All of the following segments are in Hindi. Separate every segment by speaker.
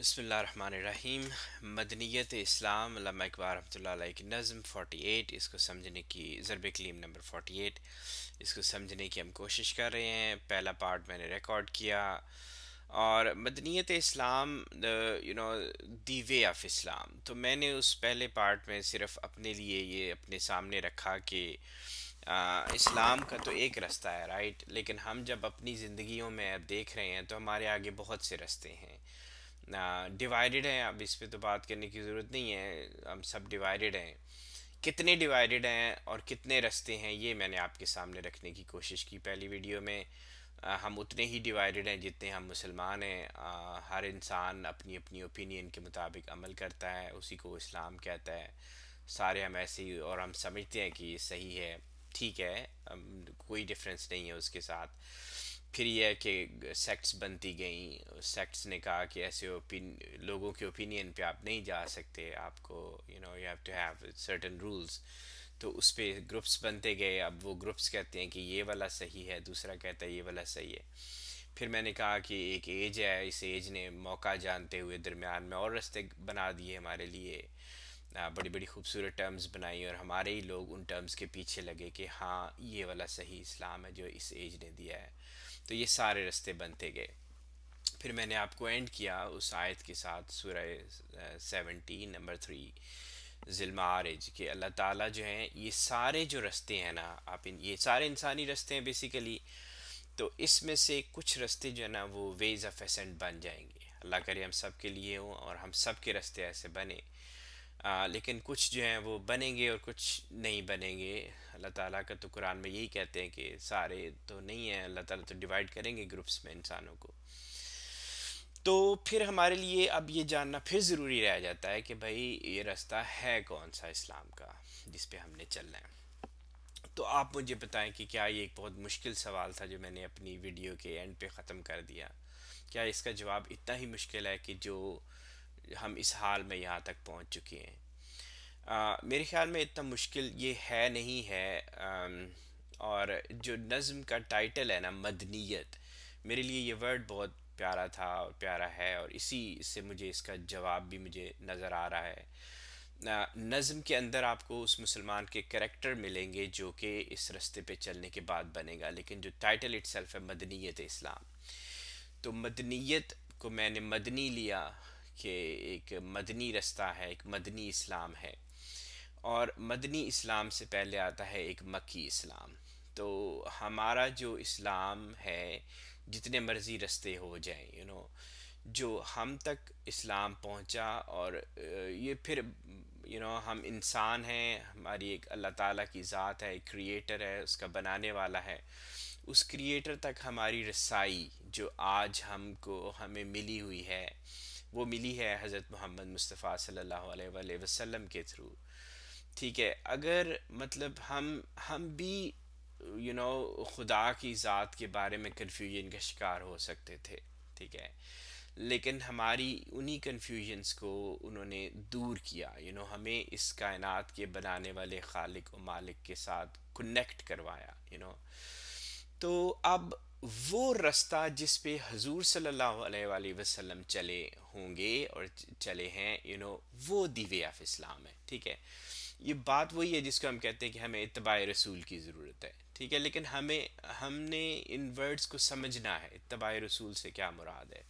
Speaker 1: बिस्मिल्लाहिर्रहमानिर्रहीम। मदनियत-ए-इस्लाम अल्लामा इकबाल रहमतुल्लाह अलैह की नज़्म 48, इसको समझने की ज़रब-ए-कलीम नंबर 48, इसको समझने की हम कोशिश कर रहे हैं। पहला पार्ट मैंने रिकॉर्ड किया और मदनियत-ए-इस्लाम दी वे ऑफ इस्लाम, तो मैंने उस पहले पार्ट में सिर्फ अपने लिए ये अपने सामने रखा कि इस्लाम का तो एक रास्ता है, राइट, लेकिन हम जब अपनी ज़िंदगियों में अब देख रहे हैं तो हमारे आगे बहुत से रास्ते हैं, डिवाइडेड हैं। अब इस पे तो बात करने की ज़रूरत नहीं है, हम सब डिवाइडेड हैं। कितने डिवाइडेड हैं और कितने रास्ते हैं, ये मैंने आपके सामने रखने की कोशिश की पहली वीडियो में। हम उतने ही डिवाइडेड हैं जितने हम मुसलमान हैं। हर इंसान अपनी अपनी ओपिनियन के मुताबिक अमल करता है, उसी को इस्लाम कहता है। सारे हम ऐसे ही, और हम समझते हैं कि ये सही है, ठीक है, कोई डिफरेंस नहीं है उसके साथ। फिर यह है कि सेक्ट्स बनती गई, सेक्ट्स ने कहा कि ऐसे लोगों के ओपिनियन पे आप नहीं जा सकते, आपको you have to have certain rules. तो उस पे ग्रुप्स बनते गए। अब वो ग्रुप्स कहते हैं कि ये वाला सही है, दूसरा कहता है ये वाला सही है। फिर मैंने कहा कि एक एज है, इस एज ने मौका जानते हुए दरमियान में और रास्ते बना दिए हमारे लिए। बड़ी बड़ी खूबसूरत टर्म्स बनाई और हमारे ही लोग उन टर्म्स के पीछे लगे कि हाँ ये वाला सही इस्लाम है जो इस एज ने दिया है। तो ये सारे रास्ते बनते गए। फिर मैंने आपको एंड किया उस आयत के साथ, सूरह 17 नंबर 3, ज़िल-मारिज, कि अल्लाह ताला जो है ये सारे जो रास्ते हैं ना, आप ये सारे इंसानी रास्ते हैं बेसिकली। तो इसमें से कुछ रास्ते जो है ना वो वेज ऑफ एसेंट बन जाएंगे। अल्लाह करे हम सब के लिए हों और हम सब के रास्ते ऐसे बने। लेकिन कुछ जो हैं वो बनेंगे और कुछ नहीं बनेंगे। अल्लाह ताला का तो कुरान में यही कहते हैं कि सारे तो नहीं हैं, अल्लाह ताला तो डिवाइड करेंगे ग्रुप्स में इंसानों को। तो फिर हमारे लिए अब ये जानना फिर ज़रूरी रह जाता है कि भाई ये रास्ता है कौन सा इस्लाम का जिस पे हमने चलना है। तो आप मुझे बताएं कि क्या ये एक बहुत मुश्किल सवाल था जो मैंने अपनी वीडियो के एंड पे ख़त्म कर दिया? क्या इसका जवाब इतना ही मुश्किल है कि जो हम इस हाल में यहाँ तक पहुँच चुके हैं? मेरे ख्याल में इतना मुश्किल ये है नहीं है। और जो नज़्म का टाइटल है ना, मदनीयत, मेरे लिए ये वर्ड बहुत प्यारा था और प्यारा है, और इसी से मुझे इसका जवाब भी मुझे नज़र आ रहा है। नज़्म के अंदर आपको उस मुसलमान के करैक्टर मिलेंगे जो कि इस रास्ते पे चलने के बाद बनेगा, लेकिन जो टाइटल इट्सल्फ है मदनीयत इस्लाम, तो मदनीयत को मैंने मदनी लिया कि एक मदनी रास्ता है, एक मदनी इस्लाम है। और मदनी इस्लाम से पहले आता है एक मक्की इस्लाम। तो हमारा जो इस्लाम है, जितने मर्ज़ी रास्ते हो जाएं, जो हम तक इस्लाम पहुंचा, और ये फिर हम इंसान हैं, हमारी एक अल्लाह ताला की ज़ात है, एक क्रिएटर है, उसका बनाने वाला है। उस क्रिएटर तक हमारी रसाई जो आज हमें मिली हुई है, वो मिली है हज़रत मोहम्मद मुस्तफ़ा सल्लल्लाहु अलैहि वसल्लम के थ्रू। ठीक है, अगर मतलब हम भी खुदा की ज़ात के बारे में कन्फ्यूजन का शिकार हो सकते थे, ठीक है, लेकिन हमारी उन्हीं कन्फ्यूजन्स को उन्होंने दूर किया। हमें इस कायनात के बनाने वाले खालिक और मालिक के साथ कनेक्ट करवाया। तो अब वो रास्ता जिस पे हजूर सल्लल्लाहु अलैहि वसल्लम चले होंगे और चले हैं, वो दी वे ऑफ इस्लाम है, ठीक है। ये बात वही है जिसको हम कहते हैं कि हमें इत्तबाए रसूल की ज़रूरत है, ठीक है, लेकिन हमने इन वर्ड्स को समझना है। इत्तबाए रसूल से क्या मुराद है,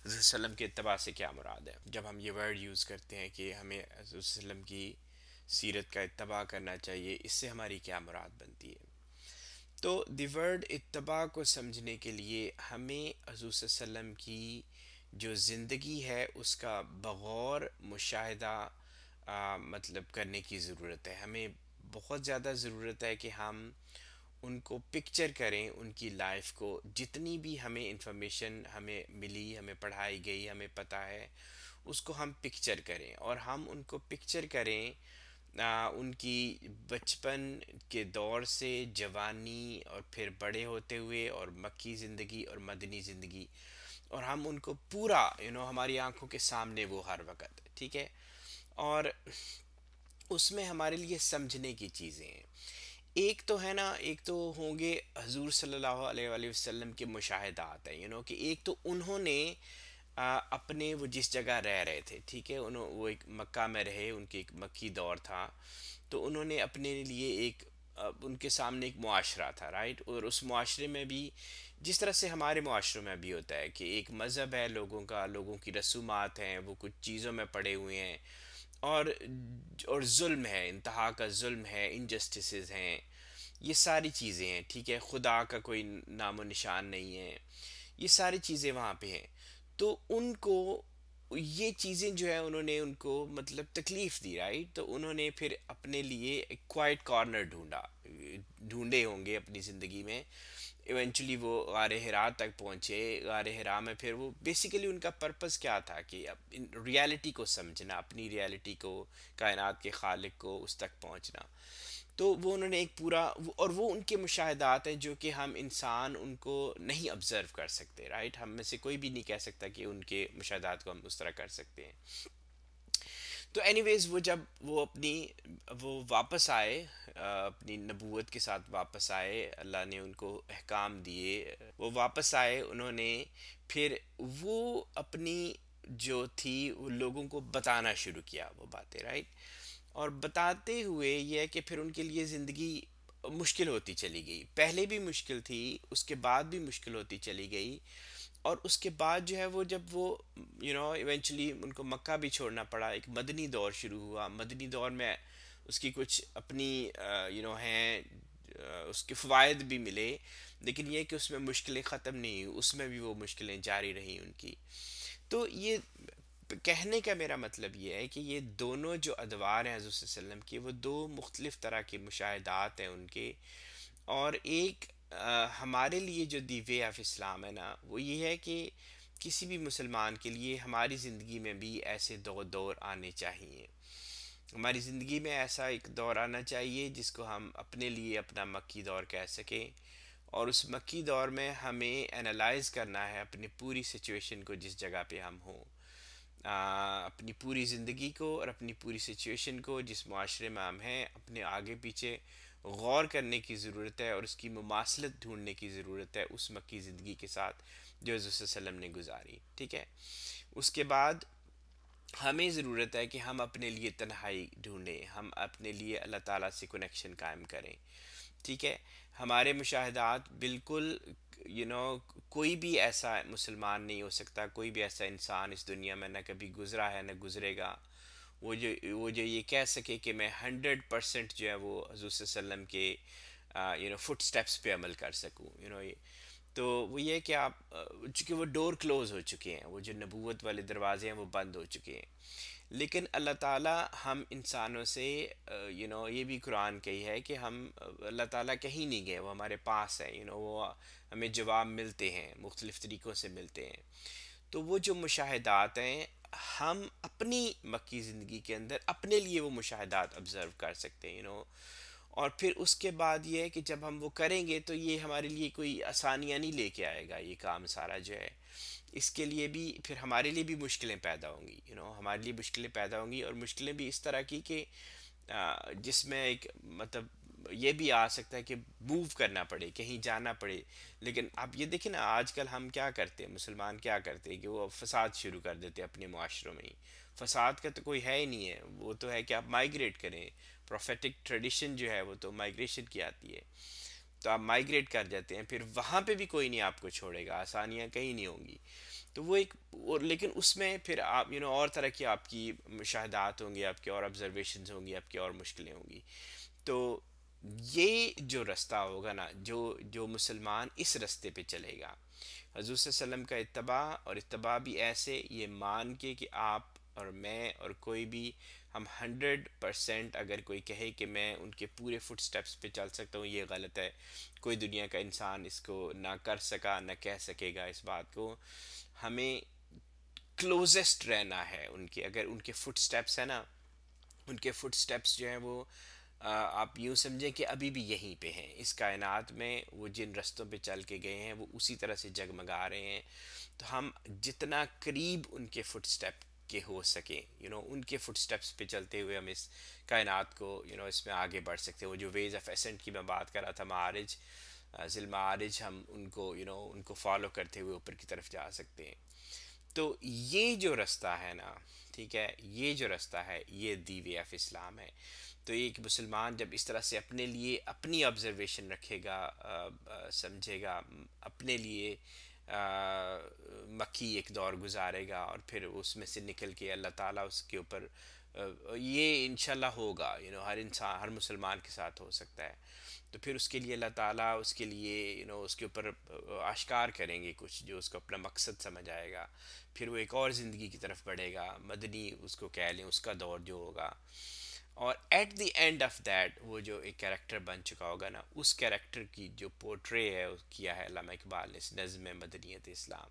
Speaker 1: हज़रत सल्लम के इत्तबा से क्या मुराद है। जब हम ये वर्ड यूज़ करते हैं कि हमें हज़रत सल्लम की सीरत का इत्तबा करना चाहिए, इससे हमारी क्या मुराद बनती है? तो द वर्ड इत्तबा को समझने के लिए हमें हज़रत सल्लम की जो ज़िंदगी है उसका बग़ौर मुशाहिदा मतलब करने की ज़रूरत है। हमें बहुत ज़्यादा ज़रूरत है कि हम उनको पिक्चर करें, उनकी लाइफ को। जितनी भी हमें इंफॉर्मेशन हमें मिली, हमें पढ़ाई गई, हमें पता है, उसको हम पिक्चर करें, और हम उनको पिक्चर करें उनकी बचपन के दौर से जवानी और फिर बड़े होते हुए और मक्की ज़िंदगी और मदनी ज़िंदगी, और हम उनको पूरा हमारी आंखों के सामने वो हर वक्त, ठीक है। और उसमें हमारे लिए समझने की चीज़ें हैं। एक तो है ना, एक तो होंगे हजूर सल्लल्लाहु अलैहि वसल्लम के मुशाहिदात हैं, कि एक तो उन्होंने अपने वो जिस जगह रह रहे थे, ठीक है, उन्होंने वो एक मक्का में रहे, उनके एक मक्की दौर था। तो उन्होंने अपने लिए एक उनके सामने एक मुआशरा था, राइट। और उस मुआशरे में भी जिस तरह से हमारे मुआशरों में भी होता है कि एक मज़हब है लोगों का, लोगों की रसूमात हैं, वो कुछ चीज़ों में पड़े हुए हैं। और जुल्म है, इंतहा का जुल्म है, इनजस्टिसेस हैं, ये सारी चीज़ें हैं, ठीक है, खुदा का कोई नामो निशान नहीं है, ये सारी चीज़ें वहाँ पे हैं। तो उनको ये चीज़ें जो है उन्होंने उनको मतलब तकलीफ़ दी, राइट। तो उन्होंने फिर अपने लिए एक क्वाइट कॉर्नर ढूंढे होंगे अपनी ज़िंदगी में। इवेंचुअली वो गारे हिरा तक पहुँचे। गारे हिरा में फिर वो बेसिकली उनका पर्पस क्या था कि अब इन रियलिटी को समझना, अपनी रियलिटी को, कायनात के खालिक को, उस तक पहुँचना। तो वो उन्होंने एक पूरा और वो उनके मुशाहिदात हैं जो कि हम इंसान उनको नहीं ऑब्जर्व कर सकते, राइट। हम में से कोई भी नहीं कह सकता कि उनके मुशाहिदात को हम उस तरह कर सकते हैं। तो एनीवेज वो जब वो वापस आए, अपनी नबूवत के साथ वापस आए, अल्लाह ने उनको अहकाम दिए, वो वापस आए। उन्होंने फिर वो अपनी जो थी वो लोगों को बताना शुरू किया वो बातें, राइट। और बताते हुए ये है कि फिर उनके लिए ज़िंदगी मुश्किल होती चली गई, पहले भी मुश्किल थी, उसके बाद भी मुश्किल होती चली गई। और उसके बाद जो है वो जब वो इवेंचुअली उनको मक्का भी छोड़ना पड़ा, एक मदनी दौर शुरू हुआ। मदनी दौर में उसकी कुछ अपनी हैं, उसके फ़वाइद भी मिले, लेकिन ये कि उसमें मुश्किलें ख़त्म नहीं हुई, उसमें भी वो मुश्किलें जारी रहीं उनकी। तो ये कहने का मेरा मतलब ये है कि ये दोनों जो अदवार हैं हज़रत सल्लल्लाहु अलैहि वसल्लम की, वो दो मुख्तलिफ तरह के मुशाहिदात हैं उनके। और एक हमारे लिए जो दी वे ऑफ इस्लाम है ना, वो ये है कि किसी भी मुसलमान के लिए हमारी ज़िंदगी में भी ऐसे दो दौर आने चाहिए। हमारी ज़िंदगी में ऐसा एक दौर आना चाहिए जिसको हम अपने लिए अपना मक्की दौर कह सकें। और उस मक्की दौर में हमें एनालाइज करना है अपनी पूरी सिचुएशन को, जिस जगह पे हम हों, अपनी पूरी ज़िंदगी को और अपनी पूरी सिचुएशन को, जिस माशरे में हम हैं, अपने आगे पीछे गौर करने की ज़रूरत है और उसकी मुमासलत ढूंढने की ज़रूरत है उस मक्की ज़िंदगी के साथ जो हज़रत सल्लल्लाहु अलैहि वसल्लम ने गुजारी, ठीक है। उसके बाद हमें ज़रूरत है कि हम अपने लिए तन्हाई ढूंढें, हम अपने लिए अल्लाह ताला से कनेक्शन कायम करें, ठीक है। हमारे मुशाहिदात बिल्कुल यू नो कोई भी ऐसा मुसलमान नहीं हो सकता, कोई भी ऐसा इंसान इस दुनिया में न कभी गुजरा है न गुजरेगा वो जो ये कह सके कि मैं 100% जो है वो हज़रत सल्लम के फुट स्टेप्स पे अमल कर सकूँ, ये तो वो ये है कि आप चूँकि वो डोर क्लोज हो चुके हैं, वो जो नबूवत वाले दरवाजे हैं वो बंद हो चुके हैं। लेकिन अल्लाह ताला हम इंसानों से ये भी कुरान कही है कि हम अल्लाह ताला कहीं नहीं गए, वो हमारे पास है, वो हमें जवाब मिलते हैं, मुख्तलिफ़ तरीक़ों से मिलते हैं। तो वो जो मुशाहिदात हैं, हम अपनी मक्की ज़िंदगी के अंदर अपने लिए वो मुशाहिदात ऑब्ज़र्व कर सकते हैं, और फिर उसके बाद ये है कि जब हम वो करेंगे तो ये हमारे लिए कोई आसानियाँ नहीं लेके आएगा, ये काम सारा जो है। इसके लिए भी फिर हमारे लिए भी मुश्किलें पैदा होंगी, हमारे लिए मुश्किलें पैदा होंगी, और मुश्किलें भी इस तरह की कि जिसमें एक मतलब ये भी आ सकता है कि मूव करना पड़े, कहीं जाना पड़े। लेकिन आप ये देखें ना, आजकल हम क्या करते हैं, मुसलमान क्या करते हैं कि वो फसाद शुरू कर देते हैं अपने मुआशरों में ही। फसाद का तो कोई है ही नहीं है, वो तो है कि आप माइग्रेट करें। प्रोफेटिक ट्रेडिशन जो है वो तो माइग्रेशन की आती है। तो आप माइग्रेट कर जाते हैं, फिर वहाँ पे भी कोई नहीं आपको छोड़ेगा, आसानियाँ कहीं नहीं होंगी। तो वो एक और, लेकिन उसमें फिर आप और तरह की आपकी मुशाहदात होंगी, आपकी और ऑब्जर्वेशंस होंगी, आपकी और मुश्किलें होंगी। तो ये जो रास्ता होगा ना, जो जो मुसलमान इस रास्ते पे चलेगा, हजूर सल्लम का इत्तबा, और इत्तबा भी ऐसे ये मान के कि आप और मैं और कोई भी, हम 100% अगर कोई कहे कि मैं उनके पूरे फुट स्टेप्स पे चल सकता हूँ, ये गलत है। कोई दुनिया का इंसान इसको ना कर सका ना कह सकेगा इस बात को। हमें क्लोजेस्ट रहना है उनके, अगर उनके फुट स्टेप्स है ना, उनके फुट स्टेप्स जो हैं वो आप यूँ समझें कि अभी भी यहीं पे हैं इस कायनात में, वो जिन रास्तों पे चल के गए हैं वो उसी तरह से जगमगा रहे हैं। तो हम जितना करीब उनके फुट स्टेप के हो सकें, उनके फुट स्टेप्स पे चलते हुए हम इस कायनात को इसमें आगे बढ़ सकते हैं। वो जो वेज ऑफ एसेंट की मैं बात कर रहा था, मारिज ज़िल मारिज, हम उनको उनको फॉलो करते हुए ऊपर की तरफ जा सकते हैं। तो ये जो रास्ता है ना, ठीक है, ये जो रास्ता है ये दी वे ऑफ इस्लाम है। तो एक मुसलमान जब इस तरह से अपने लिए अपनी ऑब्जर्वेशन रखेगा, समझेगा, अपने लिए मक्की एक दौर गुजारेगा और फिर उसमें से निकल के अल्लाह ताला उसके ऊपर ये इंशाल्लाह होगा, हर इंसान, हर मुसलमान के साथ हो सकता है। तो फिर उसके लिए अल्लाह ताला उसके लिए उसके ऊपर आश्कार करेंगे कुछ जो उसको अपना मकसद समझ आएगा। फिर वो एक और ज़िंदगी की तरफ बढ़ेगा, मदनी उसको कह लें, उसका दौर जो होगा। और at the end of that वो जो एक कैरेक्टर बन चुका होगा ना, उस कैरेक्टर की जो पोर्ट्रे है किया है अल्लामा इकबाल ने इस नज़्म में मदनियत इस्लाम,